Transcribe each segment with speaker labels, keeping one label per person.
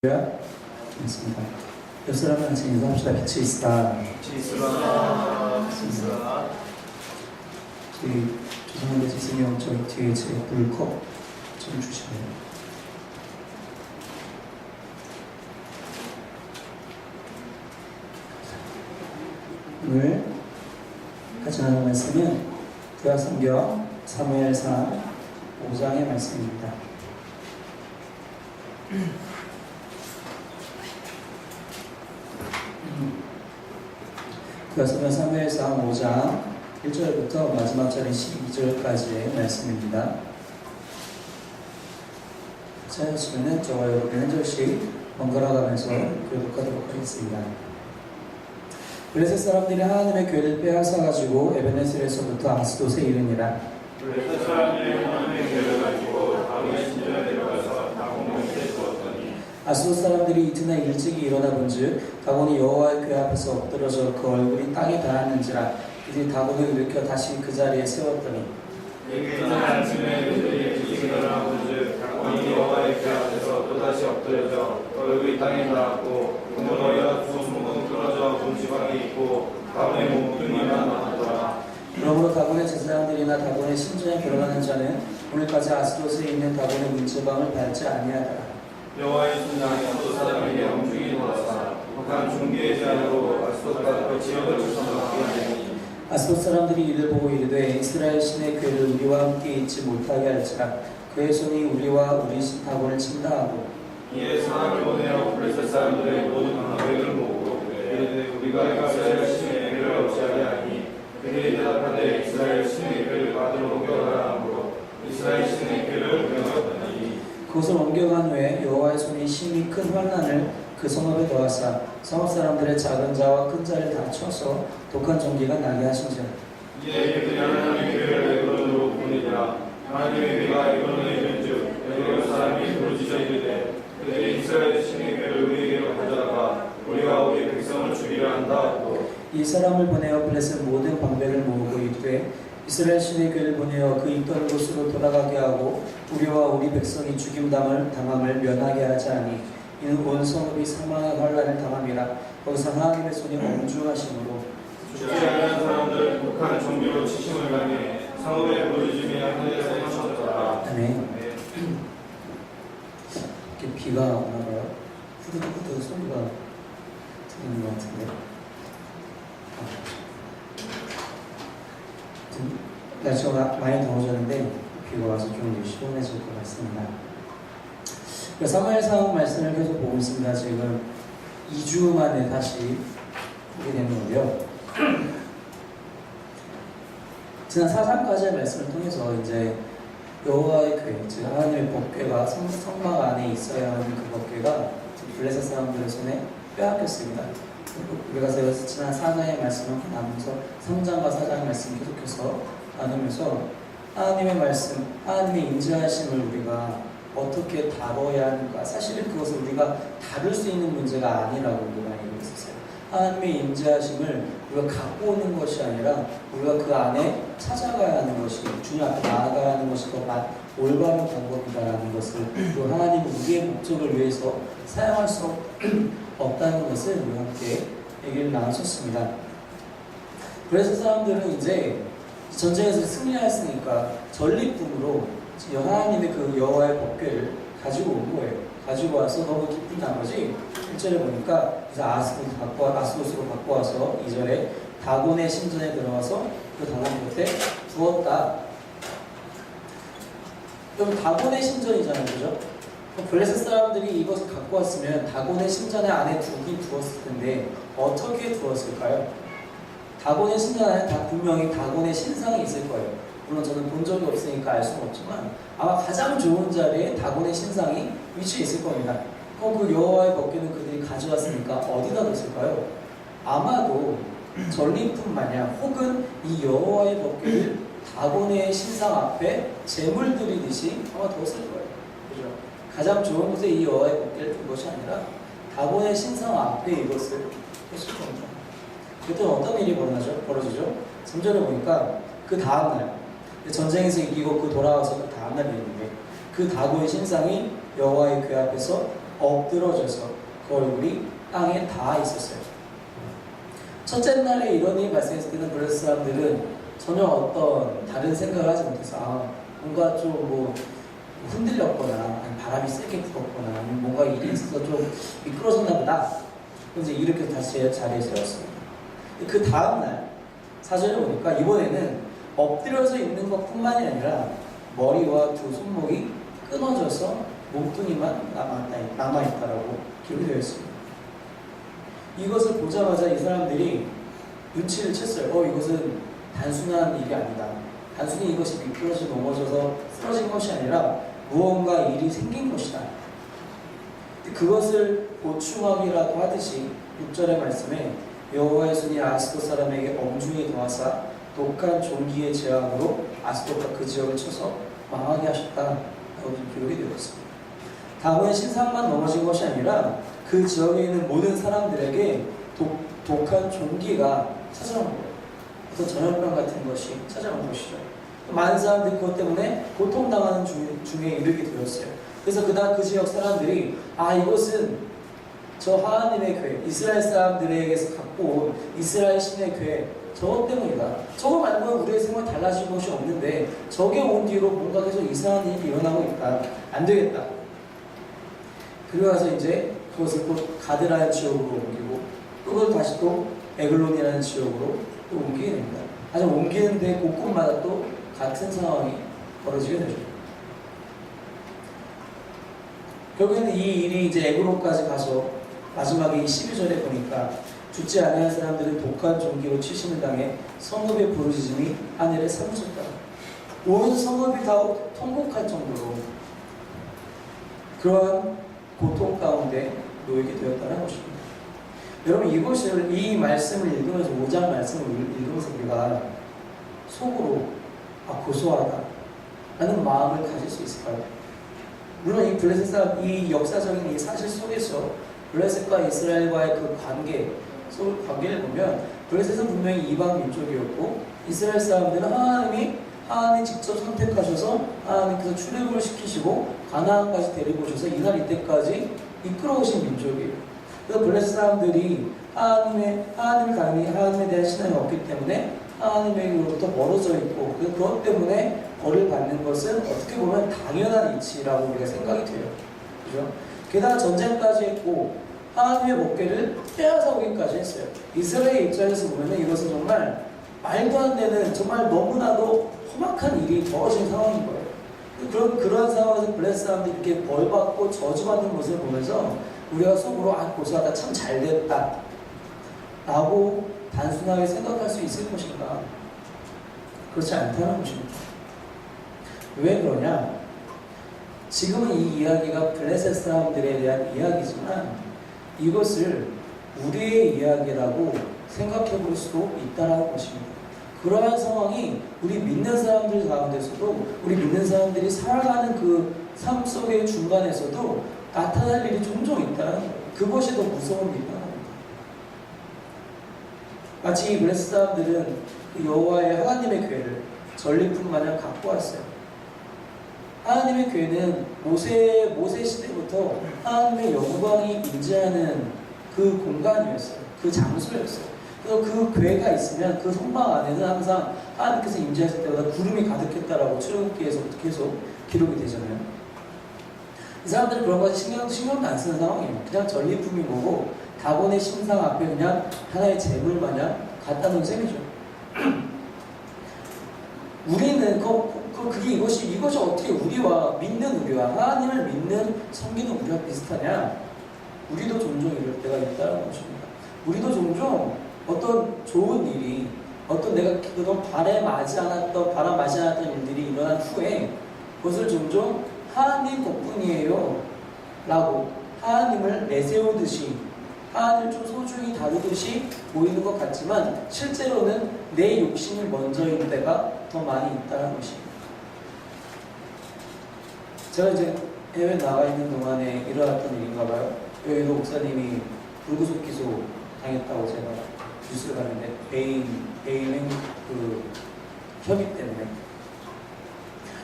Speaker 1: 있습니다. 옆 사람은 같이 인사합시다. 빛이 있으라.
Speaker 2: 빛이 있으라. 빛이 있으라.
Speaker 1: 저희 죄송한데 지승이 저 뒤에 제 물컵 좀 주시면. 오늘 같이 나눌 말씀은 구약성경 사무엘상 5장의 말씀입니다. 구약성경 사무엘상 5장 1절부터 마지막 절인 12절까지의 말씀입니다. 찾으시면은 저와 여러분 한 절씩 번갈아가면서 교독하도록 하겠습니다. 블레셋 사람들이 하나님의 교회를 빼앗아가지고 에베네셀에서부터 아스돗에 이르니라.
Speaker 2: 블레셋 사람들이 하나님의 교회를 가지고 다윗의 신전에 들어가서 다곤을 세우었더니
Speaker 1: 아스돗 사람들이 이튿날 일찍이 일어나 본즉 다곤이 여호와의 궤 앞에서 엎드러져 그 얼굴이 땅에 닿았는지라. 이들이 다곤을 일으켜 다시 그 자리에 세웠더니
Speaker 2: 이튿날 아침에 그들이 일찍 일어나 본즉 다곤이 여호와의 궤 앞에서 또다시 엎드려져 얼굴이 땅에 닿았고 그 머리가 두 손목은 끊어져 문지방이 있고 다곤의 몸뚱이만 남았더라.
Speaker 1: 그러므로 다곤의 제사장들이나 다곤의 신전에 들어가는 자는 오늘까지 아스돗에 있는 다곤의 문지방을 밟지 아니하더라.
Speaker 2: 여호와의 신장이 아스돗 사람에게 엄중히 돌아서 북한 중기의 제안으로 아스돗과 그 지역을 주선하게 하니
Speaker 1: 아스돗 사람들이 이를 보고 이르되 이스라엘 신의 궤를 우리와 함께 있지 못하게 할지라. 그의 손이 우리와 우리 신 다곤을 친다 하고
Speaker 2: 이에 사람을 보내어 블레셋 사람들의 모든 방백을 모으고 이르되 우리가 이스라엘 신의 궤를 어찌하게 하니 그들이 대답하되 이스라엘 신의 궤를 받으러 옮겨가라 하므로 이스라엘 신의 궤를 옮겨갔더니
Speaker 1: 그것을 옮겨간 후에 여호와의 손이 심히 큰 환난을 그 성읍에 더하사 성읍 사람들의 작은 자와 큰 자를 다 쳐서 독한 전기가 나게 하신지라.
Speaker 2: 이에 그들이 하나님의 궤를 에그론으로 보내니라. 하나님의 궤가 에그론에 이른즉 에그론 사람이 부르짖어 이르되 그들이 이스라엘 신의 궤를 우리에게로 가져다가 우리와 우리 백성을 죽이려 한다 하고
Speaker 1: 이 사람을 보내어 블레셋 모든 방백을 모으고 이르되 이스라엘 신의 궤를 보내어 그 있던 곳으로 돌아가게 하고 우리와 우리 백성이 죽임당함을 면하게 하자니 이는 온 성읍이 사망의 환난을 당함이라. 거기서 하나님의 손이 엄중하심으로
Speaker 2: 죽지 않은 사람들 북한 종교로 치심을 당해 성읍의 부르짖음이 하늘에서 멈췄더라.
Speaker 1: 아멘. 이렇게 비가 오나봐요. 후두둑후두 소리가 들리는 것 같은데. 날씨가 많이 더워졌는데 비가 와서 좀 시원해질 것 같습니다. 사무엘상 말씀을 계속 보고 있습니다. 지금 2주 만에 다시 보게 되는 거고요. 지난 4장까지의 말씀을 통해서 이제 여호와의 궤, 즉 하나님의 법궤가 성막 안에 있어야 하는 그 법궤가 블레셋 사람들의 손에 빼앗겼습니다. 우리가 지난 4장의 말씀을 나누면서 3장과 4장의 말씀을 계속해서 나누면서 하나님의 말씀, 하나님의 인자하심을 우리가 어떻게 다뤄야 하는가. 사실은 그것을 우리가 다룰 수 있는 문제가 아니라고 우리가 얘기했었어요. 하나님의 인자하심을 우리가 갖고 오는 것이 아니라 우리가 그 안에 찾아가야 하는 것이, 주님 앞에 나아가야 하는 것이 더 올바른 방법이다라는 것을, 또 하나님은 우리의 목적을 위해서 사용할 수 없다는 것을 우리가 함께 얘기를 나눴었습니다. 그래서 사람들은 이제 전쟁에서 승리했으니까 전리품으로 하나님의 그 여호와의 법궤를 가지고 온 거예요. 가지고 와서 너무 기쁜 나머지 1절에 보니까 이제 아스돗으로 갖고 와서 2절에 다곤의 신전에 들어가서 그 다곤 곁에 두었다. 그럼 다곤의 신전이잖아요, 그죠? 블레셋 사람들이 이것을 갖고 왔으면 다곤의 신전에 안에 두었을 텐데 어떻게 두었을까요? 다곤의 신전 안에 분명히 다곤의 신상이 있을 거예요. 물론 저는 본 적이 없으니까 알 수는 없지만 아마 가장 좋은 자리에 다곤의 신상이 위치해 있을 겁니다. 그 여호와의 법궤는 그들이 가져왔으니까 어디다 뒀을까요? 아마도 전리품 마냥 혹은 이 여호와의 법궤를 다곤의 신상 앞에 제물 드리듯이 아마 뒀을 거예요. 그죠? 가장 좋은 곳에 이 여호와의 법궤를 둔 것이 아니라 다곤의 신상 앞에 이것을 했을 겁니다. 그때 어떤 일이 벌어지죠? 3절에 보니까 그 다음날 전쟁에서 이기고 그 돌아와서 그 다음날 일인데 그 다곤의 신상이 여호와의 궤 앞에서 엎드러져서 그 얼굴이 땅에 닿아 있었어요. 첫째 날에 이런 일이 발생했을 때는 블레셋 사람들은 전혀 어떤 다른 생각을 하지 못해서 뭔가 좀 뭐 흔들렸거나 아니면 바람이 세게 불었거나 아니면 뭔가 일이 있어서 좀 미끄러졌나 보다. 그래서 이렇게 다시 자리에 세웠습니다. 그 다음날 사전에 보니까 이번에는 엎드려서 있는 것뿐만이 아니라 머리와 두 손목이 끊어져서 몸뚱이만 남아있다라고 기록이 되어 있습니다. 이것을 보자마자 이 사람들이 눈치를 챘어요. 이것은 단순한 일이 아니다. 단순히 이것이 미끄러져 넘어져서 쓰러진 것이 아니라 무언가 일이 생긴 것이다. 그것을 보충하기라도 하듯이 6절의 말씀에 여호와의 손이 아스돗 사람에게 엄중히 더하사 독한 종기의 재앙으로 아스돗과 그 지역을 쳐서 망하게 하셨다라고 기록이 되어 있습니다. 다음은 신상만 넘어진 것이 아니라 그 지역에 있는 모든 사람들에게 독한 종기가 찾아온 거예요. 그래서 전염병 같은 것이 찾아온 것이죠. 많은 사람들이 그것 때문에 고통당하는 중에 이르게 되었어요. 그래서 그다음 그 지역 사람들이 이것은 저 하나님의 교회, 이스라엘 사람들에게서 갖고 온 이스라엘 신의 교회, 저것 때문이다. 저거 말고는 우리의 생활 달라진 것이 없는데 저게 온 뒤로 뭔가 계속 이상한 일이 일어나고 있다. 안 되겠다. 그러고서 이제 그것을 또 가드라는 지역으로 옮기고 그걸 다시 또 에글론이라는 지역으로 또 옮기게 됩니다. 하지만 옮기는데 곳곳마다 또 같은 상황이 벌어지게 되죠. 결국에는 이 일이 이제 에그론까지 가서 마지막에 12절에 보니까 죽지 아니한 사람들은 독한 종기로 치심을 당해 성읍의 부르짖음이 하늘에 사무쳤다. 온 성읍이 다 통곡할 정도로 그러한 고통 가운데 놓이게 되었다는 것입니다. 여러분 이 말씀을 읽으면서 5장 말씀을 읽으면서 우리가 속으로 고소하다 라는 마음을 가질 수 있을까요? 물론 이 블레셋 사람, 이 역사적인 이 사실 속에서 블레셋과 이스라엘과의 그 관계를 보면 블레셋은 분명히 이방 민족이었고 이스라엘 사람들은 하나님이 직접 선택하셔서 하나님께서 출애굽을 시키시고 가나안까지 데리고 오셔서 이날 이때까지 이끌어오신 민족이에요. 그래서 블레셋 사람들이 하나님에 대한 신앙이 없기 때문에 하나님에게로부터 멀어져 있고 그것 때문에 벌을 받는 것은 어떻게 보면 당연한 이치라고 우리가 생각이 돼요. 그죠? 게다가 전쟁까지 했고 하나님의 목회를 빼앗아 오기까지 했어요. 이스라엘 입장에서 보면 이것은 정말 말도 안 되는 정말 너무나도 험악한 일이 벌어진 상황인 거예요. 그런 상황에서 블레셋 사람들이 이렇게 벌받고 저주받는 모습을 보면서 우리가 속으로 고소하다 참 잘됐다 라고 단순하게 생각할 수 있을 것인가? 그렇지 않다는 것입니다. 왜 그러냐? 지금은 이 이야기가 블레셋 사람들에 대한 이야기지만 이것을 우리의 이야기라고 생각해 볼 수도 있다는 것입니다. 그러한 상황이 우리 믿는 사람들 가운데서도 우리 믿는 사람들이 살아가는 그 삶 속의 중간에서도 나타날 일이 종종 있다는 거예요. 그것이 더 무서운 일입니다. 마치 이 블레셋 사람들은 그 여호와의 하나님의 교회를 전리품 마냥 갖고 왔어요. 하나님의 교회는 모세 시대부터 하나님의 영광이 임재하는 그 공간이었어요. 그 장소였어요. 그래서 그 교회가 있으면 그 성막 안에는 항상 하나님께서 임재하실 때마다 구름이 가득했다라고 출애굽기에서 계속 기록이 되잖아요. 이 사람들은 그런 것이 신경도 안 쓰는 상황이에요. 그냥 전리품이 뭐고 다곤의 신상 앞에 그냥 하나의 재물 마냥 갖다 놓은 셈이죠. 우리는 이것이 어떻게 믿는 우리와 하나님을 믿는 섬기는 우리와 비슷하냐? 우리도 종종 이럴 때가 있다는 것입니다. 우리도 종종 어떤 좋은 일이 내가 그동안 바람하지 않았던 일들이 일어난 후에 그것을 종종 하나님 덕분이에요 라고 하나님을 내세우듯이 하나님을 좀 소중히 다루듯이 보이는 것 같지만 실제로는 내 욕심이 먼저인 때가 더 많이 있다는 것입니다. 제가 이제 해외 나가 있는 동안에 일어났던 일인가 봐요. 여기도 목사님이 불구속 기소 당했다고 제가 뉴스를 봤는데 배임 그 협의 때문에.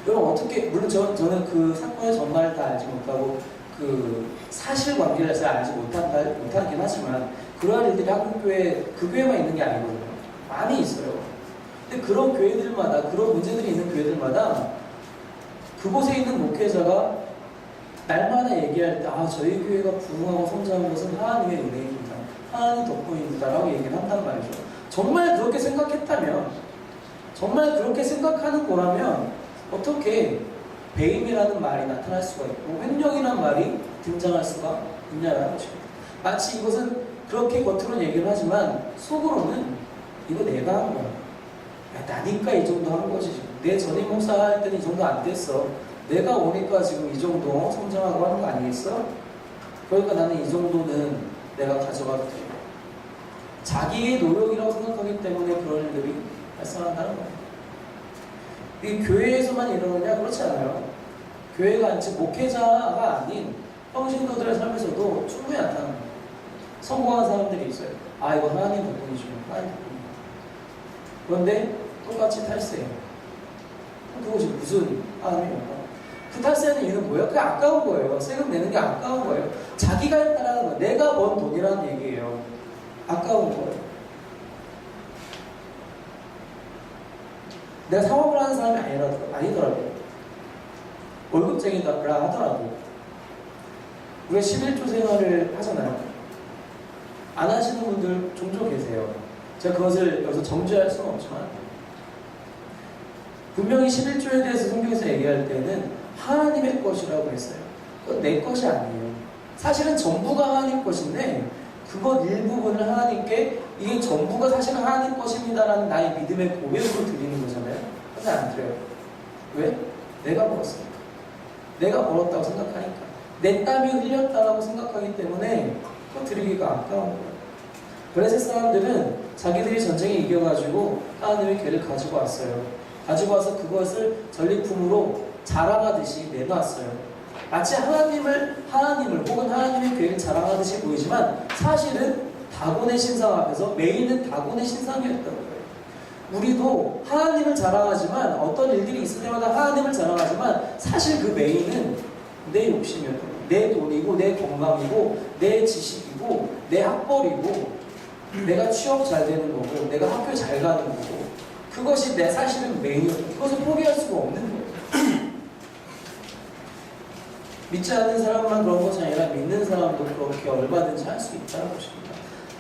Speaker 1: 여러분 어떻게 물론 저는 그 사건의 전말을 다 알지 못하고 그 사실관계를 잘 알지 못하긴 하지만 그러한 일들이 한국교회 그 교회만 있는 게 아니거든요. 많이 있어요. 근데 그런 교회들마다 그런 문제들이 있는 교회들마다 그곳에 있는 목회자가 날마다 얘기할 때 저희 교회가 부흥하고 성장한 것은 하나님의 은혜입니다. 하나님 덕분입니다. 라고 얘기를 한단 말이죠. 정말 그렇게 생각했다면 정말 그렇게 생각하는 거라면 어떻게 배임이라는 말이 나타날 수가 있고 횡령이라는 말이 등장할 수가 있냐라는 것입니다. 마치 이것은 그렇게 겉으로는 얘기를 하지만 속으로는 이거 내가 한 거야. 나니까 이 정도 한 거지. 내 전임 목사 할 때는 이 정도 안 됐어. 내가 오니까 지금 이 정도 성장하고 하는 거 아니겠어? 그러니까 나는 이 정도는 내가 가져가도 돼. 자기의 노력이라고 생각하기 때문에 그런 일들이 발생한다는 거예요. 이 교회에서만 이러느냐? 그렇지 않아요. 교회가 즉 목회자가 아닌 평신도들의 삶에서도 충분히 나타나는 거예요. 성공한 사람들이 있어요. 이거 하나님 덕분이죠. 하나님 덕분이죠. 그런데 똑같이 탈세해요. 그것이 무슨 하나님입니까? 그 탈세하는 이유는 뭐예요? 그게 아까운 거예요. 세금 내는 게 아까운 거예요. 자기가 했다라는 거예요. 내가 번 돈이라는 얘기예요. 아까운 거예요. 내가 사업을 하는 사람이 아니더라도 월급쟁이다 하더라도 우리가 11조 생활을 하잖아요. 안 하시는 분들 종종 계세요. 제가 그것을 여기서 정죄할 수는 없지만 분명히 11조에 대해서 성경에서 얘기할 때는 하나님의 것이라고 했어요. 그건 내 것이 아니에요. 사실은 전부가 하나님 것인데 그것 일부분을 하나님께 이게 전부가 사실은 하나님 것입니다라는 나의 믿음의 고백으로 드리는 거잖아요. 근데 안 드려요. 왜? 내가 벌었으니까. 내가 벌었다고 생각하니까. 내 땀이 흘렸다라고 생각하기 때문에 그거 드리기가 아까운 거예요. 그래서 사람들은 자기들이 전쟁에 이겨가지고 하나님의 궤를 가지고 왔어요. 가지고 와서 그것을 전리품으로 자랑하듯이 내놨어요. 마치 하나님을 혹은 하나님의 궤를 자랑하듯이 보이지만 사실은 다곤의 신상 앞에서 메인은 다곤의 신상이었던 거예요. 우리도 하나님을 자랑하지만 어떤 일들이 있을 때마다 하나님을 자랑하지만 사실 그 메인은 내 욕심이었던 거예요. 내 돈이고 내 건강이고 내 지식이고 내 학벌이고 내가 취업 잘 되는 거고 내가 학교 잘 가는 거고 그것이 내 사실은 메인이었고 그것을 포기할 수가 없는 거예요. 믿지 않는 사람만 그런 것이 아니라 믿는 사람도 그렇게 얼마든지 할 수 있다는 것입니다.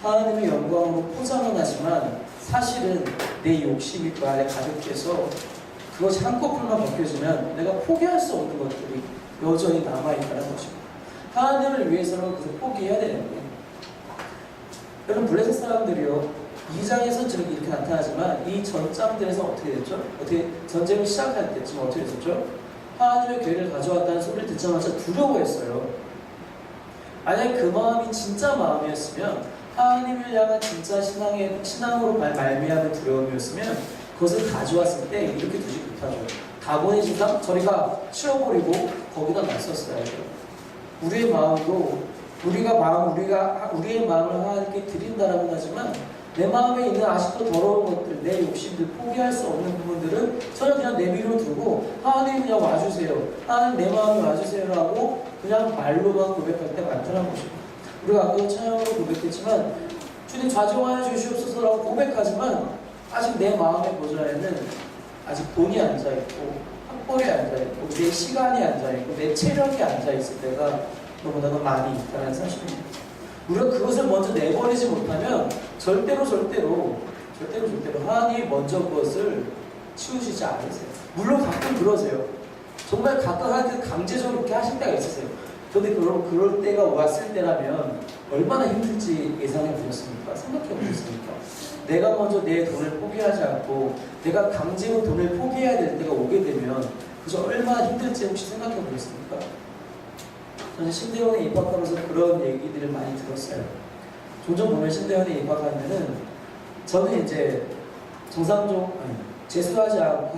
Speaker 1: 하나님의 영광으로 포장은 하지만 사실은 내 욕심이 그 안에 가득해서 그것이 한꺼풀만 벗겨지면 내가 포기할 수 없는 것들이 여전히 남아있다는 것입니다. 하나님을 위해서는 그것을 포기해야 되는데 여러분 블레셋 사람들이요 2장에서 지금 이렇게 나타나지만 이 전장들에서 어떻게 됐죠? 어떻게 전쟁을 시작할 때쯤 어떻게 됐었죠? 하나님의 궤를 가져왔다는 소리를 듣자마자 두려워했어요. 만약에 그 마음이 진짜 마음이었으면 하나님을 향한 진짜 신앙으로 말미암은 두려움이었으면 그것을 가져왔을 때 이렇게 두지 못하죠. 다곤의 신상 저리가 치워버리고 거기다 놨었어요. 우리의 마음도 우리의 마음을 하나님께 드린다라고 하지만 내 마음에 있는 아직도 더러운 것들, 내 욕심들, 포기할 수 없는 부분들은 저는 그냥 내비로 두고 하나님 그냥 와주세요. 하나님 내 마음에 와주세요라고 그냥 말로만 고백할 때 많다는 것입니다. 우리가 아까도 찬양으로 고백했지만 주님 좌정하여 주시옵소서라고 고백하지만 아직 내 마음의 보좌에는 아직 돈이 앉아있고 학벌이 앉아있고 내 시간이 앉아있고 내 체력이 앉아있을 때가 너무나도 많이 있다는 사실입니다. 우리가 그것을 먼저 내버리지 못하면 절대로 하나님이 먼저 그것을 치우시지 않으세요. 물론 가끔 그러세요. 정말 가끔 하나님께 강제적으로 그렇게 하실 때가 있으세요. 그런데 그럴 때가 왔을 때라면 얼마나 힘들지 예상해 보셨습니까? 생각해 보셨습니까? 내가 먼저 내 돈을 포기하지 않고 내가 강제로 돈을 포기해야 될 때가 오게 되면 그저 얼마나 힘들지 혹시 생각해 보셨습니까? 저는 신대원에 입학하면서 그런 얘기들을 많이 들었어요. 종종 보면 신대원에 입학하면은 저는 이제 재수하지 않고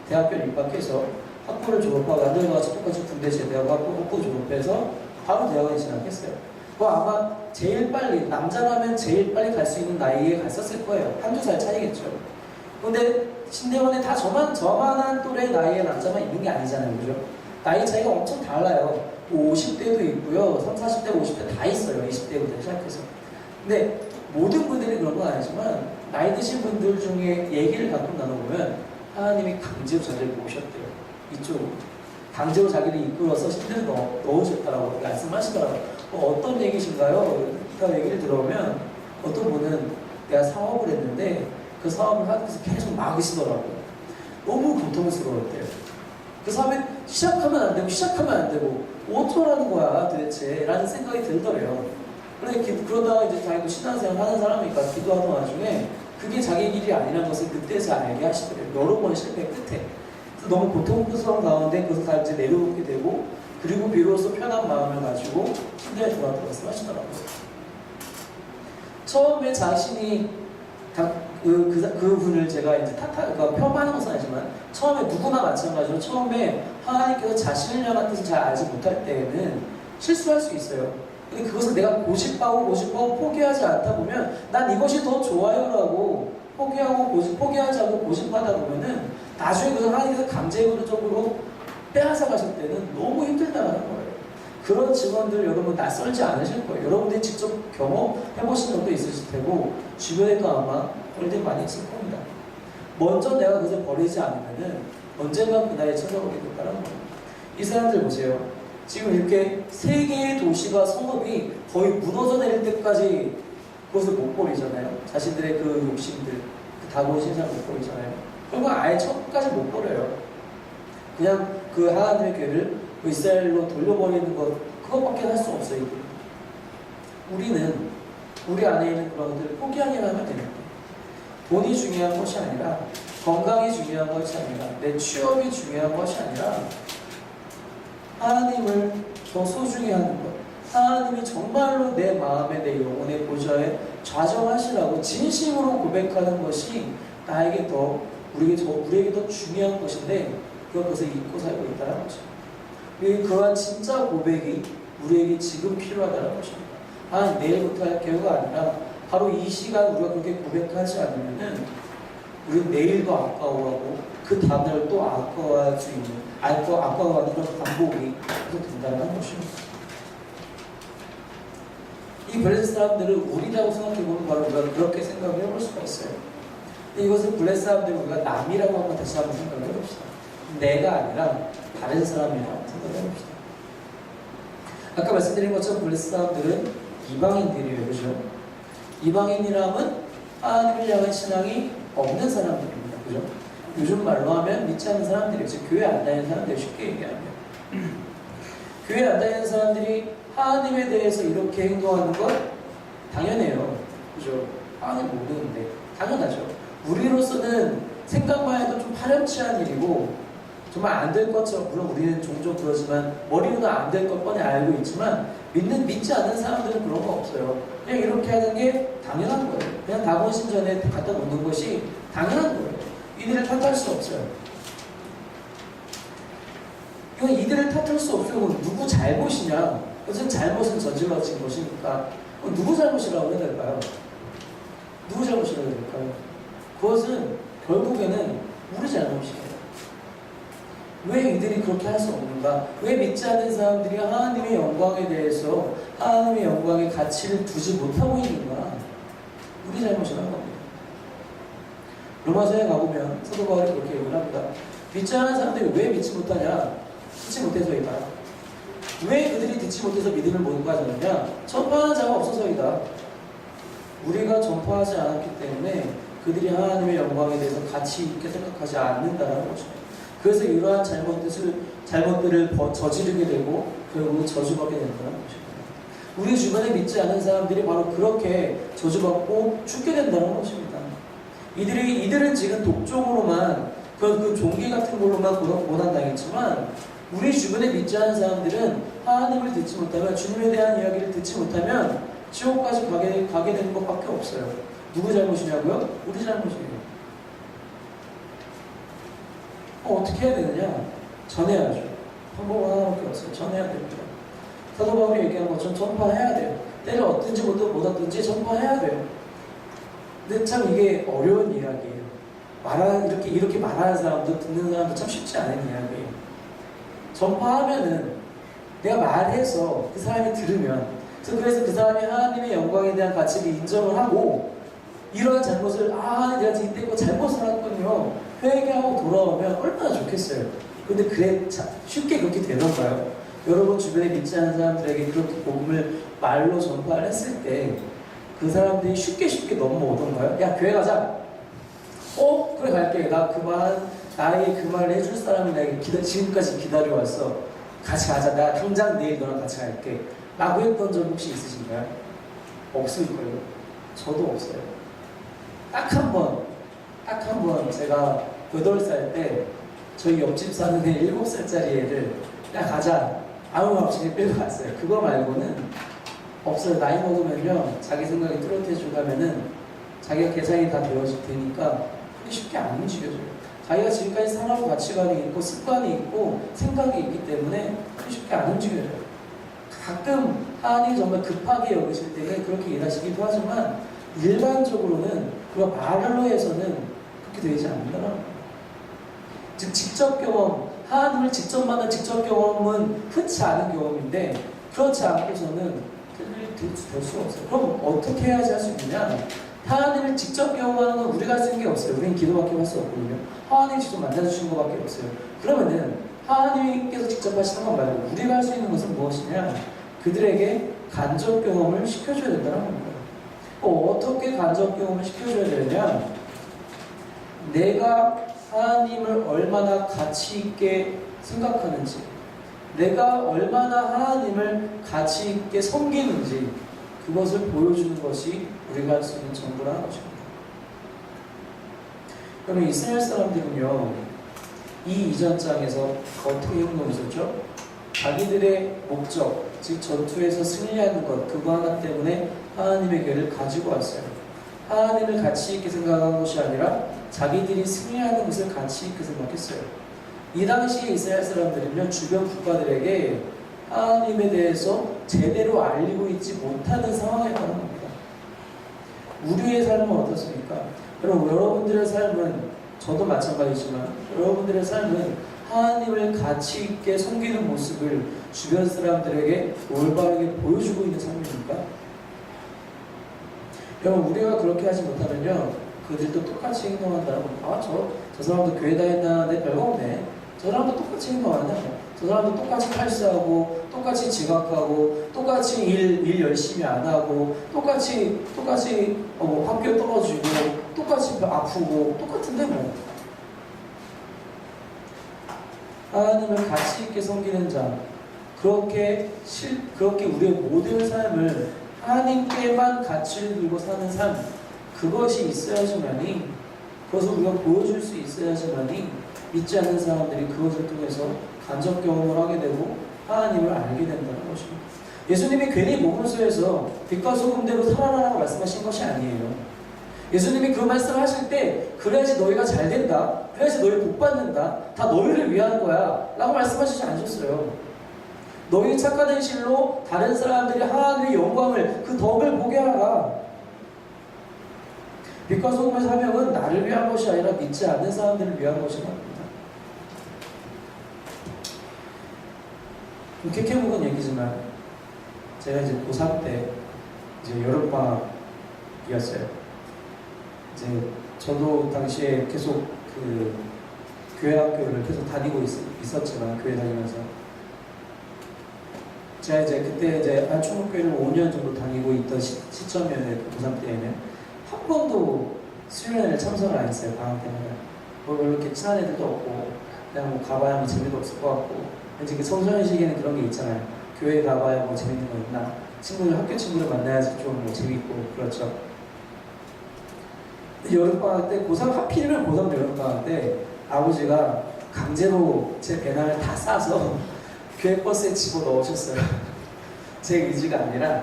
Speaker 1: 대학교를 입학해서 학부를 졸업하고 남들과 같이 똑같이 군대 제대하고 학부 졸업해서 바로 대학원에 진학했어요. 그거 아마 제일 빨리 남자라면 제일 빨리 갈 수 있는 나이에 갔었을 거예요. 한두 살 차이겠죠. 근데 신대원에 다 저만한 또래 나이의 남자만 있는 게 아니잖아요. 그죠? 나이 차이가 엄청 달라요. 50대도 있고요. 30, 40대, 50대 다 있어요. 20대부터 시작해서. 근데 모든 분들이 그런 건 아니지만 나이 드신 분들 중에 얘기를 가끔 나눠보면 하나님이 강제로 자기를 모셨대요. 이쪽으로. 강제로 자기를 이끌어서 신들을 넣으셨다라고 말씀하시더라고요. 어떤 얘기신가요? 그 얘기를 들어보면 어떤 분은 내가 사업을 했는데 그 사업을 하면서 계속 막으시더라고요. 너무 고통스러웠대요. 그 사업에 시작하면 안 되고 시작하면 안 되고 어쩌라는 거야 도대체 라는 생각이 들더래요. 그러다가 이제 자기도 신앙생활 하는 사람이니까 기도하던 와중에 그게 자기 길이 아니라는 것을 그때서 알게 하시더래요. 여러 번 실패 끝에. 그래서 너무 고통스러운 가운데 그것을 다 이제 내려놓게 되고 그리고 비로소 편한 마음을 가지고 신대에 들어왔다고 말씀하시더라고요. 처음에 자신이 그 분을 제가 이제 그러니까 폄하하는 것은 아니지만 처음에 누구나 마찬가지로 처음에 하나님께서 자신을 향한 뜻을 잘 알지 못할 때에는 실수할 수 있어요. 근데 그것을 내가 고집하고 포기하지 않다 보면 난 이것이 더 좋아요라고 포기하지 않고 고집하다 보면은 나중에 그것을 하나님께서 강제적으로 빼앗아 가실 때는 너무 힘들다는 거예요. 그런 직원들 여러분 낯설지 않으실 거예요. 여러분들이 직접 경험해 보신 적도 있으실 테고 주변에도 아마 그럴 때 많이 있을 겁니다. 먼저 내가 그것을 버리지 않으면은 언젠가 그날이 찾아오게 된다는 거예요. 이 사람들 보세요. 지금 이렇게 세 개의 도시가 성읍이 거의 무너져 내릴 때까지 그것을 못 버리잖아요. 자신들의 그 욕심들, 그 다가온 신상 못 버리잖아요. 그러면 아예 첫까지 못 버려요. 그냥 그 하나님의 교회를 이스라엘로 돌려버리는 것, 그것밖에 할 수 없어요. 우리는 우리 안에 있는 그런 것들을 포기하기만 하면 됩니다. 돈이 중요한 것이 아니라, 건강이 중요한 것이 아니라, 내 취업이 중요한 것이 아니라 하나님을 더 소중히 하는 것, 하나님이 정말로 내 마음에 내 영혼의 보좌에 좌정하시라고 진심으로 고백하는 것이 나에게 우리에게 더 중요한 것인데 그것을 잊고 살고 있다는 거죠. 그러한 진짜 고백이 우리에게 지금 필요하다는 것입니다. 내일부터 할 계획가 아니라 바로 이 시간 우리가 그렇게 고백하지 않으면은 우리는 내일도 아까워하고 그 다음날 또 아까워할 수 있는 아까워하는 그런 반복이 계속 된다는 것입니다. 이 블레셋 사람들을 우리라고 생각해보면 바로 우리가 그렇게 생각을 해볼 수가 있어요. 근데 이것을 블레셋 사람들을 우리가 남이라고 한번 다시 한번 생각을 해봅시다. 내가 아니라 다른 사람이라고 생각을 해봅시다. 아까 말씀드린 것처럼 블레셋 사람들은 이방인들이에요. 그죠? 이방인이라면 하나님을 향한 신앙이 없는 사람들입니다. 그죠? 요즘 말로 하면 믿지 않는 사람들이, 즉 교회 안 다니는 사람들이 쉽게 얘기하면 교회 안 다니는 사람들이 하나님에 대해서 이렇게 행동하는 건 당연해요. 그죠? 하나님 모르는데 당연하죠. 우리로서는 생각만 해도 좀 파렴치한 일이고 정말 안 될 것처럼, 물론 우리는 종종 그러지만 머리로는 안 될 것 뻔히 알고 있지만 믿지 않는 사람들은 그런 거 없어요. 그냥 이렇게 하는 게 당연한 거예요. 그냥 다본신 전에 갖다 놓는 것이 당연한 거예요. 이들을 탓할 수 없어요. 이건 이들을 탓할 수 없어요. 누구 잘못이냐? 어쨌든 잘못은 저질러진 것이니까 누구 잘못이라고 해야 될까요? 누구 잘못이라고 해야 될까요? 그것은 결국에는 우리 잘못이에요. 왜 이들이 그렇게 할 수 없는가? 왜 믿지 않는 사람들이 하나님의 영광에 대해서 하나님의 영광의 가치를 두지 못하고 있는가? 우리 잘못이라는 겁니다. 로마서에 가보면 사도 바울이 그렇게 얘기를 합니다. 믿지 않는 사람들이 왜 믿지 못하냐? 듣지 못해서이다. 왜 그들이 듣지 못해서 믿음을 못 가졌느냐? 전파하는 자가 없어서이다. 우리가 전파하지 않았기 때문에 그들이 하나님의 영광에 대해서 가치 있게 생각하지 않는다는 거죠. 그래서 이러한 잘못들을 저지르게 되고 결국 저주받게 된다는 것입니다. 우리 주변에 믿지 않는 사람들이 바로 그렇게 저주받고 죽게 된다는 것입니다. 이들은 지금 독종으로만 그 종기 같은 걸로만 고난당했지만 우리 주변에 믿지 않는 사람들은 하나님을 듣지 못하면, 주님에 대한 이야기를 듣지 못하면 지옥까지 가게 되는 것밖에 없어요. 누구 잘못이냐고요? 우리 잘못이에요. 어떻게 해야 되느냐? 전해야죠. 방법은 하나밖에 없어요. 전해야 됩니다. 사도 바울이 얘기하는 것처럼 전파해야 돼요. 때를 얻든지 못 얻든지 전파해야 돼요. 근데 참 이게 어려운 이야기예요. 이렇게 말하는 사람도 듣는 사람도 참 쉽지 않은 이야기예요. 전파하면은 내가 말해서 그 사람이 들으면, 그래서 그 사람이 하나님의 영광에 대한 가치를 인정을 하고, 이러한 잘못을 내가 이때 잘못을 했군요, 회개하고 돌아오면 얼마나 좋겠어요. 근데 그래 쉽게 그렇게 되던가요? 여러분 주변에 믿지 않는 사람들에게 그렇게 복음을 말로 전파를 했을 때 그 사람들이 쉽게 넘어오던가요? 야, 교회 가자. 그래 갈게. 나 나에게 그 말을 해줄 사람을 내가 지금까지 기다려왔어. 같이 가자. 내가 당장 내일 너랑 같이 갈게. 라고 했던 적 혹시 있으신가요? 없을 거예요. 저도 없어요. 딱 한 번 제가 8살 때 저희 옆집 사는 애 7살짜리 애를 야 가자. 아무 말 없이 끌고 갔어요. 그거 말고는 없어요. 나이 먹으면요, 자기 생각이 뚜렷해지고 하면은 자기가 계산이 다 되어질 테니까 쉽게 안 움직여져요. 자기가 지금까지 살아온 가치관이 있고 습관이 있고 생각이 있기 때문에 쉽게 안 움직여져요. 가끔 하나님이 정말 급하게 여기실 때는 그렇게 일하시기도 하지만 일반적으로는 그거 말로 해서는 그렇게 되지 않는다는 거예요. 즉 직접 경험, 하나님을 직접 만난 직접 경험은 흔치 않은 경험인데 그렇지 않고서는 될 수가 없어요. 그럼 어떻게 해야지 할 수 있느냐? 하나님을 직접 경험하는 건 우리가 할 수 있는 게 없어요. 우리는 기도밖에 할 수 없거든요. 하나님이 직접 만나주시는 것밖에 없어요. 그러면은 하나님께서 직접 하시는 것 말고 우리가 할 수 있는 것은 무엇이냐? 그들에게 간접 경험을 시켜줘야 된다는 겁니다. 어떻게 간접 경험을 시켜줘야 되느냐? 내가 하나님을 얼마나 가치 있게 생각하는지, 내가 얼마나 하나님을 가치 있게 섬기는지 그것을 보여주는 것이 우리가 할 수 있는 전부라는 것입니다. 그러면 이스라엘 사람들은요, 이 이전 장에서 어떻게 행동했었죠? 자기들의 목적, 즉 전투에서 승리하는 것, 그거 하나 때문에 하나님의 궤를 가지고 왔어요. 하나님을 가치 있게 생각한 것이 아니라 자기들이 승리하는 것을 가치 있게 생각했어요. 이 당시에 이스라엘 사람들은요, 주변 국가들에게 하나님에 대해서 제대로 알리고 있지 못하는 상황에 가는 겁니다. 우리의 삶은 어떻습니까? 그럼 여러분들의 삶은, 저도 마찬가지지만 여러분들의 삶은 하나님을 가치 있게 섬기는 모습을 주변 사람들에게 올바르게 보여주고 있는 삶입니까? 여러분, 우리가 그렇게 하지 못하면요, 그들도 똑같이 행동한다는 거. 저 사람도 교회 다녔는데 별거 없네. 저 사람도 똑같이 행동하냐? 저 사람도 똑같이 탈세하고, 똑같이 지각하고, 똑같이 일 열심히 안 하고, 똑같이 학교 떨어지고, 똑같이 아프고, 똑같은데 뭐. 하나님을 가치 있게 섬기는 자, 그렇게 우리의 모든 삶을 하나님께만 가치를 두고 사는 삶, 그것이 있어야지만이, 그것을 우리가 보여줄 수 있어야지만이 믿지 않는 사람들이 그것을 통해서 간접 경험을 하게 되고 하나님을 알게 된다는 것입니다. 예수님이 괜히 복음서에서 빛과 소금대로 살아라라고 말씀하신 것이 아니에요. 예수님이 그 말씀을 하실 때 그래야지 너희가 잘 된다, 그래야지 너희 복 받는다, 다 너희를 위한 거야 라고 말씀하시지 않으셨어요. 너희 착한 실로 다른 사람들이 하나님의 영광을, 그 덕을 보게 하라. 빛과 소금의 사명은 나를 위한 것이 아니라 믿지 않는 사람들을 위한 것이다. 좀 캐캐묵은 얘기지만 제가 이제 고3 때 이제 여름방학이었어요. 이제 저도 당시에 계속 그 교회 학교를 계속 다니고 있었지만, 교회 다니면서 제가 이제 그때 이제 한 충북교회를 5년 정도 다니고 있던 시점이었는데, 고3 때에는 한 번도 수련회를 참석을 안 했어요. 방학 때마다. 뭐 별로 이렇게 친한 애들도 없고, 그냥 뭐 가봐야 뭐 재미도 없을 것 같고, 왠지 그 청소년 시기에는 그런 게 있잖아요. 교회 가봐야 뭐 재밌는 거 있나, 학교 친구를 만나야지 좀 뭐 재밌고 그렇죠. 여름방학 때, 하필이면 고3 여름방학 때 아버지가 강제로 제 배낭을 다 싸서 교회 버스에 집어넣으셨어요. 제 의지가 아니라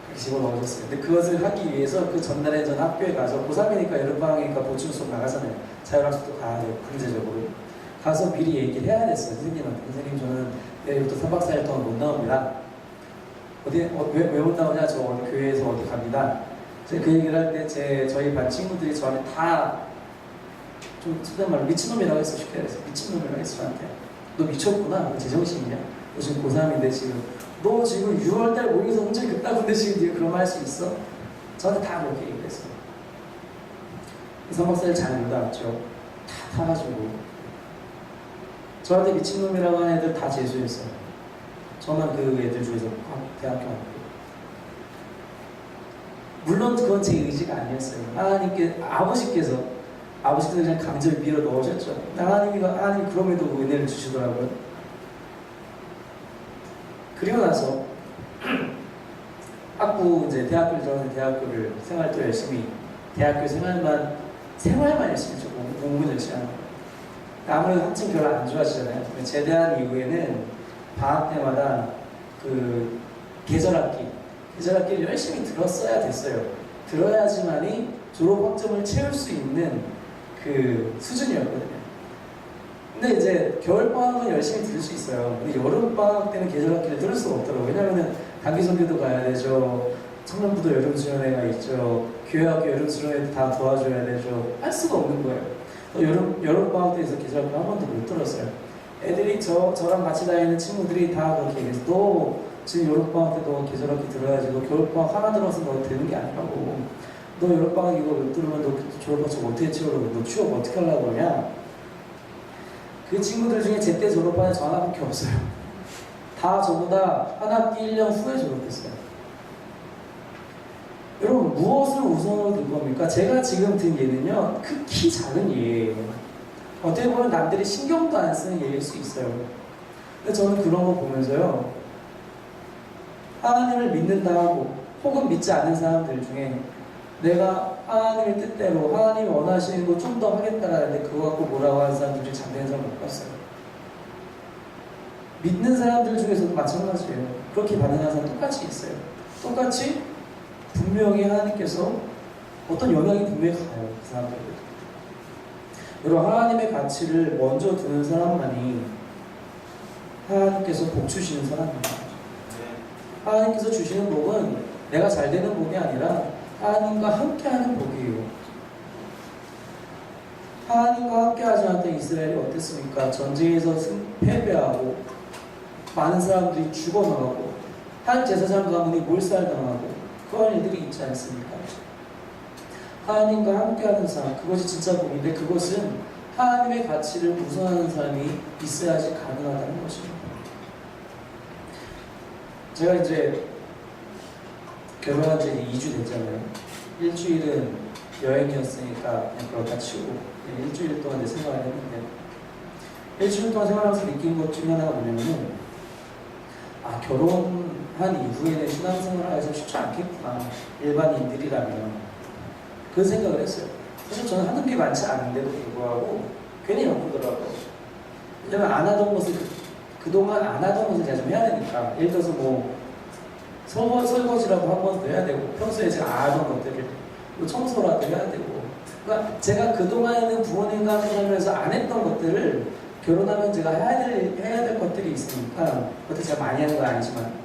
Speaker 1: 그렇게 집어넣으셨어요. 근데 그것을 하기 위해서 그 전날에 전 학교에 가서, 고3이니까 여름방학이니까 보충 수업 나가잖아요. 자율학습도 가야 돼요. 강제적으로. 가서 미리 얘기를 해야 됐어요. 선생님한테. 선생님, 저는 내일부터 3박 4일 동안 못 나옵니다. 왜 못 나오냐? 저 오늘 교회에서 어디 갑니다. 제가 그 얘기를 할 때 저희 반 친구들이 저한테 다 좀 속된 말로 미친놈이라고 했어. 쉽게 해서 미친놈이라고 했어. 저한테. 너 미쳤구나. 너 제정신이냐? 너 지금 고3인데 지금 너 지금 6월달 모의고사 성적이 급다군데 지금 네가 그런 말 할 수 있어? 저한테 다 그렇게 얘기했어요. 3박사를 잘 놀다 왔죠. 다 타가지고 저한테 미친놈이라고 하는 애들 다 재수했어요. 저만 그 애들 중에서 대학교 왔고, 물론 그건 제 의지가 아니었어요. 아버지께서 그냥 강제로 밀어 넣으셨죠. 하나님이 그럼에도 그 은혜를 주시더라고요. 그리고 나서 학부 이제 대학교를 들어가서 대학교를 생활도 열심히, 대학교 생활만 열심히 했죠. 공부는 열심히 하는 거예요. 아무래도 한층 별로 안 좋아지잖아요. 제대한 이후에는 방학 때마다 그 계절학기를 열심히 들었어야 됐어요. 들어야지만이 졸업 학점을 채울 수 있는 그 수준이었거든요. 근데 이제 겨울방학은 열심히 들을 수 있어요. 근데 여름방학 때는 계절학기를 들을 수가 없더라고요. 왜냐면은 단기선교도 가야 되죠. 청년부도 여름수련회가 있죠. 교회학교 여름수련회도 다 도와줘야 되죠. 할 수가 없는 거예요. 여름방학 때에서 계절학기 한 번도 못 들었어요. 애들이 저랑 같이 다니는 친구들이 다 그렇게 얘기해서 너 지금 여름방학 때 너 계절학기 들어야지. 너 겨울방학 하나 들어서 너 되는 게 아니라고. 너 여름방학 이거 못 들으면 너 졸업학점 어떻게 채우려고, 너 취업 어떻게 하려고 그러냐. 그 친구들 중에 제때 졸업한 애 저 하나밖에 없어요. 다 저보다 한 학기 1년 후에 졸업했어요. 여러분, 무엇을 우선으로 들 겁니까? 제가 지금 든 예는요, 극히 작은 예예요. 어떻게 보면 남들이 신경도 안 쓰는 예일 수 있어요. 근데 저는 그런 거 보면서요, 하나님을 믿는다 하고 혹은 믿지 않는 사람들 중에 내가 하나님의 뜻대로 하나님이 원하시는 거 좀 더 하겠다라는데 그거 갖고 뭐라고 하는 사람들이 잠든 사람 못 봤어요. 믿는 사람들 중에서도 마찬가지예요. 그렇게 반응하는 사람 똑같이 있어요. 똑같이 분명히 하나님께서 어떤 영향이 분명히 가요. 그 사람들은. 여러분, 하나님의 가치를 먼저 두는 사람만이 하나님께서 복 주시는 사람입니다. 하나님께서 주시는 복은 내가 잘 되는 복이 아니라 하나님과 함께하는 복이에요. 하나님과 함께하지 않던 이스라엘이 어땠습니까? 전쟁에서 패배하고 많은 사람들이 죽어나가고 한 제사장 가문이 몰살당하고 그런 일들이 있지 않습니까? 하나님과 함께하는 삶, 그것이 진짜 복인데 그것은 하나님의 가치를 우선하는 사람이 있어야지 가능하다는 것입니다. 제가 이제 결혼한 지 2주 됐잖아요. 일주일은 여행이었으니까 그냥 그렇다 치고 일주일 동안 내 생활을 했는데, 일주일 동안 생활하면서 느낀 것 중에 하나가 뭐냐면은, 결혼한 이후에는 신앙생활을 하기 쉽지 않겠구나, 일반인들이라면. 그런 생각을 했어요. 사실 저는 하는 게 많지 않은데도 불구하고 괜히 바쁘더라고요. 왜냐면 안 하던 것을, 그동안 안 하던 것을 제가 좀 해야 되니까. 예를 들어서 뭐 설거지라도 한 번 더 해야 되고, 평소에 제가 안 하던 것들을 청소라도 해야 되고, 그러니까 제가 그동안에는 부모님과 살면서 안 했던 것들을 결혼하면 제가 해야 될 것들이 있으니까, 그것도 제가 많이 하는 건 아니지만,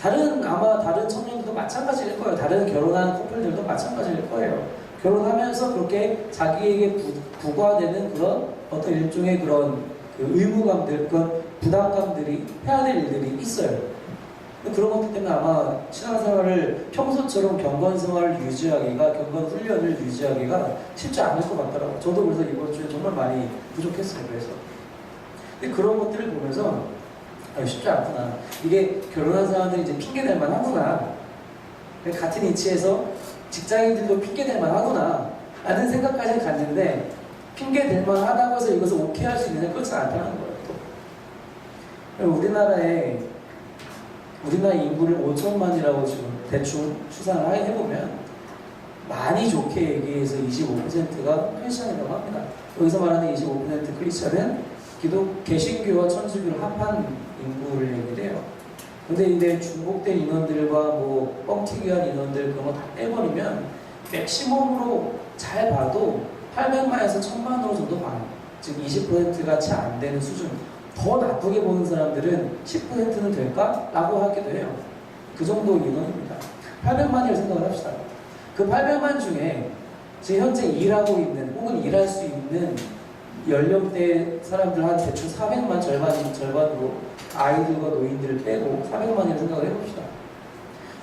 Speaker 1: 아마 다른 청년들도 마찬가지일 거예요. 다른 결혼한 커플들도 마찬가지일 거예요. 결혼하면서 그렇게 자기에게 부과되는 그런 어떤 일종의 그런 그 의무감들, 그런 부담감들이 해야 될 일들이 있어요. 그런 것들 때문에 아마 신앙생활을 평소처럼 경건 훈련을 유지하기가 쉽지 않을 것 같더라고요. 저도 그래서 이번 주에 정말 많이 부족했어요. 그래서. 근데 그런 것들을 보면서 쉽지 않구나. 이게 결혼한 사람들이 이제 핑계댈 만하구나. 같은 위치에서 직장인들도 핑계댈 만하구나 라는 생각까지 갔는데, 핑계댈 만하다고 해서 이것을 오케이 할 수 있느냐? 그렇지 않다는 거예요. 또. 우리나라 인구를 5천만이라고 지금 대충 추산을 해보면 많이 좋게 얘기해서 25%가 크리스찬이라고 합니다. 여기서 말하는 25% 크리스찬은 개신교와 천주교를 합한 인구를 얘기를 해요. 근데 이제 중복된 인원들과 뭐 뻥튀기한 인원들 그런 거 다 빼버리면 맥시멈으로 잘 봐도 800만에서 1000만으로 정도 봐요. 즉 20%가 채 안 되는 수준. 더 나쁘게 보는 사람들은 10%는 될까? 라고 하기도 해요. 그 정도 인원입니다. 800만이라고 생각을 합시다. 그 800만 중에 지금 현재 일하고 있는 혹은 일할 수 있는 연령대 사람들 한 대충 400만 절반으로 아이들과 노인들을 빼고 400만이라고 생각을 해봅시다.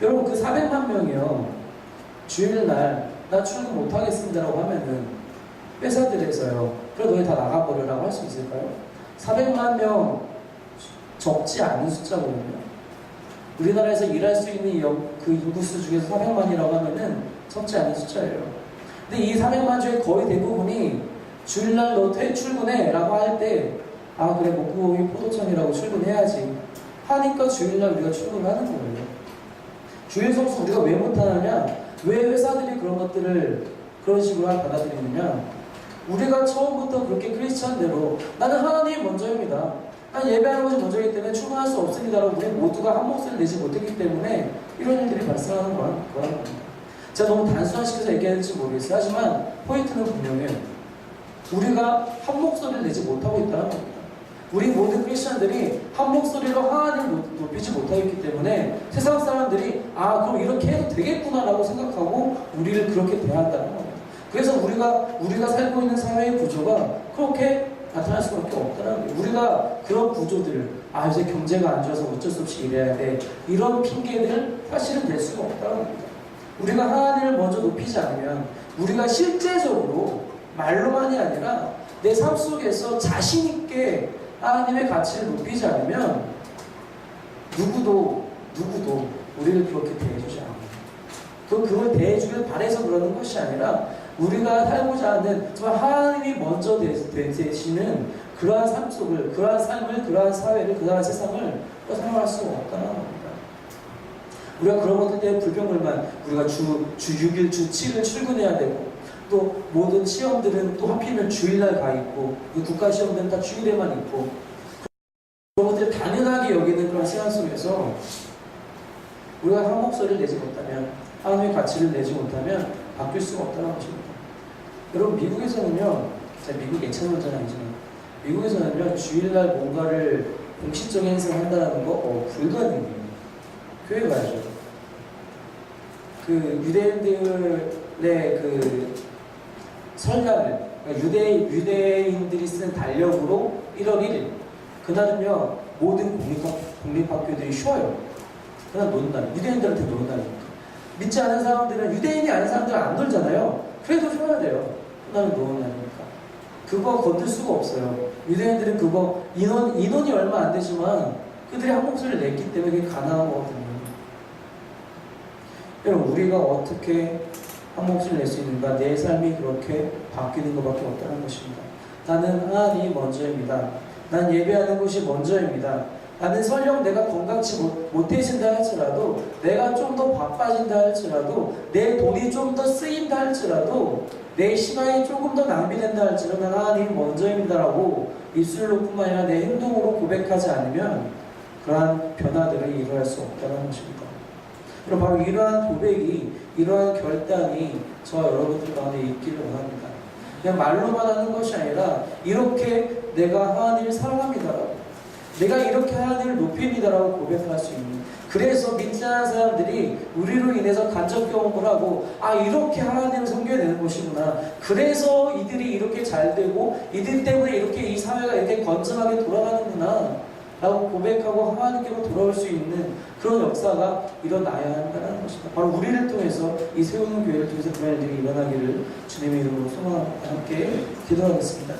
Speaker 1: 여러분 그 400만 명이요 주일날 나 출근 못하겠습니다라고 하면은 회사들에서요 그래 너희 다 나가버려라고 할 수 있을까요? 400만 명 적지 않은 숫자거든요. 우리나라에서 일할 수 있는 그 인구수 중에서 400만이라고 하면은 적지 않은 숫자예요. 근데 이 400만 중에 거의 대부분이 주일날 너 출근해 라고 할 때 아 그래 목구멍이 포도청이라고 출근해야지 하니까 주일날 우리가 출근하는 거예요. 주일 성수 우리가 왜 못하느냐? 왜 회사들이 그런 것들을 그런 식으로 받아들이느냐? 우리가 처음부터 그렇게 크리스찬대로 나는 하나님이 먼저입니다. 난 예배하는 것이 먼저이기 때문에 출근할 수 없습니다라고 우리 모두가 한 목소리를 내지 못했기 때문에 이런 일들이 발생하는 거라는 겁니다. 제가 너무 단순화시켜서 얘기하는지 모르겠어요. 하지만 포인트는 분명해요. 우리가 한 목소리를 내지 못하고 있다는 겁니다. 우리 모든 크리스천들이 한 목소리로 하나님을 높이지 못하고 있기 때문에 세상 사람들이 아 그럼 이렇게 해도 되겠구나라고 생각하고 우리를 그렇게 대한다는 겁니다. 그래서 우리가 살고 있는 사회의 구조가 그렇게 나타날 수밖에 없다는 거예요. 우리가 그런 구조들을 아 요새 경제가 안 좋아서 어쩔 수 없이 일해야 돼 이런 핑계들 사실은 낼 수가 없다는 겁니다. 우리가 하나님을 먼저 높이지 않으면 우리가 실제적으로 말로만이 아니라 내 삶 속에서 자신 있게 하나님의 가치를 높이지 않으면 누구도 우리를 그렇게 대해주지 않아요. 그걸 대해주길 바라서 그러는 것이 아니라 우리가 살고자 하는 정말 하나님이 먼저 되시는 그러한 삶 속을, 그러한 삶을, 그러한 사회를, 그러한 세상을 살아갈 수 없다는 겁니다. 우리가 그런 것들 때문에 불평불만 우리가 주 6일, 주 7일 출근해야 되고 또 모든 시험들은 또 하필이면 주일날 가 있고 국가 시험들은 다 주일에만 있고 그런 것들을 당연하게 여기는 그런 시간 속에서 우리가 한 목소리를 내지 못하면 하나님의 가치를 내지 못하면 바뀔 수가 없다는 것입니다. 여러분 미국에서는요 제가 미국 예찬원자는 아니지만 미국에서는요 주일날 뭔가를 공식적인 행사를 한다는 거 불가능해요. 교회 가야죠. 그 유대인들의 그 설날을 그러니까 유대인들이 쓰는 달력으로 1월 1일 그날은요 모든 공립학교들이 쉬어요. 그날 노는 날 유대인들한테 노는 날이니까 믿지 않은 사람들은 유대인이 아닌 사람들은 안 놀잖아요. 그래도 쉬어야 돼요. 그날은 노는 날이니까 그거 건들 수가 없어요. 유대인들은 그거 인원이 얼마 안 되지만 그들이 한 목소리를 냈기 때문에 그게 가능한 거거든요. 여러분 우리가 어떻게 한 목소리를 낼 수 있는가? 내 삶이 그렇게 바뀌는 것밖에 없다는 것입니다. 나는 하나님이 먼저입니다. 난 예배하는 것이 먼저입니다. 나는 설령 내가 건강치 못해진다 할지라도 내가 좀 더 바빠진다 할지라도 내 돈이 좀 더 쓰인다 할지라도 내 시간이 조금 더 낭비된다 할지라도 난 하나님이 먼저입니다라고 입술로 뿐만 아니라 내 행동으로 고백하지 않으면 그러한 변화들을 이루어갈 수 없다는 것입니다. 그럼 바로 이러한 고백이 이러한 결단이 저와 여러분들 가운데 있기를 원합니다. 그냥 말로만 하는 것이 아니라 이렇게 내가 하나님을 사랑합니다라고 내가 이렇게 하나님을 높입니다라고 고백할 수 있는 그래서 믿지 않은 사람들이 우리로 인해서 간접 경험을 하고 아 이렇게 하나님을 섬겨야 되는 것이구나 그래서 이들이 이렇게 잘 되고 이들 때문에 이렇게 이 사회가 이렇게 건전하게 돌아가는구나 라고 고백하고 하나님께로 돌아올 수 있는 그런 역사가 일어나야 한다는 것입니다. 바로 우리를 통해서 이 세우는 교회를 통해서 그런 일들이 일어나기를 주님의 이름으로 소망합니다. 함께 기도하겠습니다.